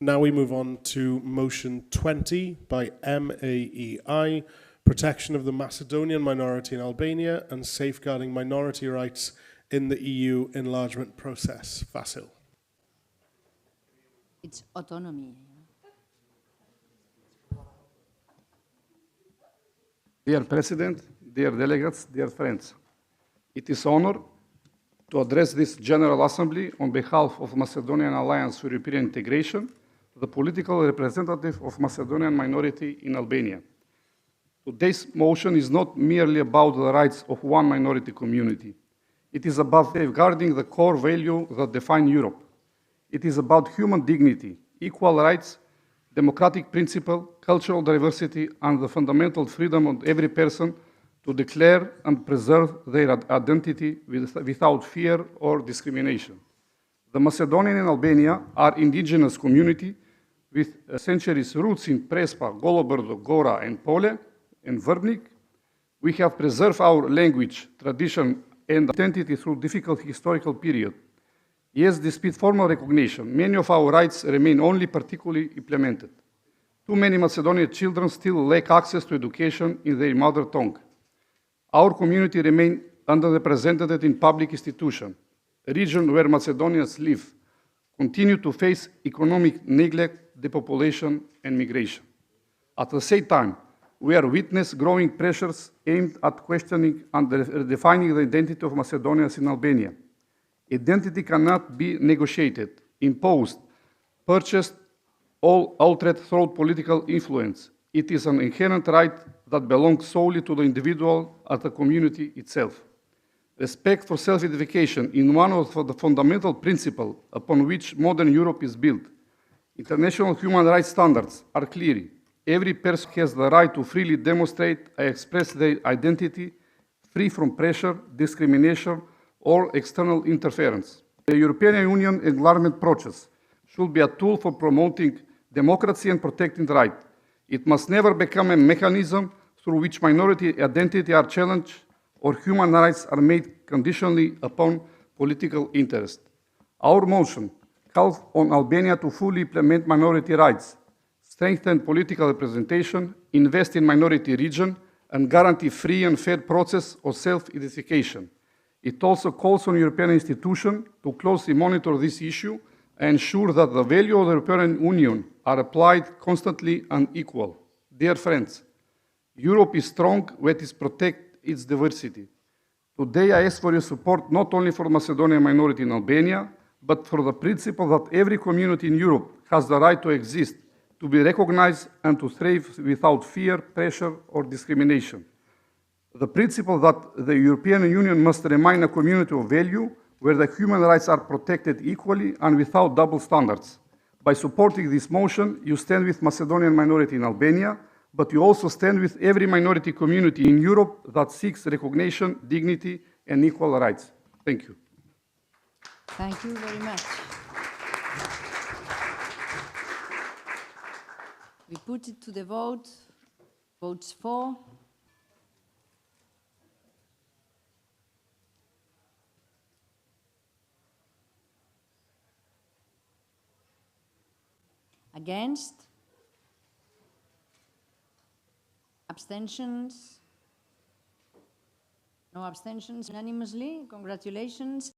Now we move on to motion 20 by MAEI, protection of the Macedonian minority in Albania and safeguarding minority rights in the EU enlargement process. Vasil. It's autonomy. Dear President, dear delegates, dear friends, it is an honor to address this General Assembly on behalf of Macedonian Alliance for European Integration, the political representative of Macedonian minority in Albania. Today's motion is not merely about the rights of one minority community. It is about safeguarding the core value that define Europe. It is about human dignity, equal rights, democratic principle, cultural diversity, and the fundamental freedom of every person to declare and preserve their identity without fear or discrimination. The Macedonian and Albania are indigenous community with centuries roots in Prespा, Голо Брдо, Гора, and Поле, and Врбник. We have preserved our language, tradition, and identity through difficult historical period. Yes, despite formal recognition, many of our rights remain only particularly implemented. Too many Macedonian children still lack access to education in their mother tongue. Our community remains underrepresented in public institutions. A region where Macedonians live continue to face economic neglect, depopulation, and migration. At the same time, we are witness growing pressures aimed at questioning and redefining the identity of Macedonians in Albania. Identity cannot be negotiated, imposed, purchased, or altered through political influence. It is an inherent right that belongs solely to the individual and the community itself. Respect for self-identification is one of the fundamental principles upon which modern Europe is built. International human rights standards are clear. Every person has the right to freely demonstrate and express their identity, free from pressure, discrimination, or external interference. The European Union enlargement process should be a tool for promoting democracy and protecting rights. It must never become a mechanism through which minority identity are challenged or human rights are made conditionally upon political interest. Our motion calls on Albania to fully implement minority rights, strengthen political representation, invest in minority region, and guarantee free and fair process of self-identification. It also calls on European institutions to closely monitor this issue and ensure that the values of the European Union are applied constantly and equal. Dear friends, Europe is strong when it protects its diversity. Today I ask for your support not only for the Macedonian minority in Albania, but for the principle that every community in Europe has the right to exist, to be recognized, and to thrive without fear, pressure, or discrimination. The principle that the European Union must remain a community of value where the human rights are protected equally and without double standards. By supporting this motion, you stand with Macedonian minority in Albania, but you also stand with every minority community in Europe that seeks recognition, dignity, and equal rights. Thank you. Thank you very much. We put it to the vote. Votes for. Against? Abstentions? No abstentions unanimously. Congratulations.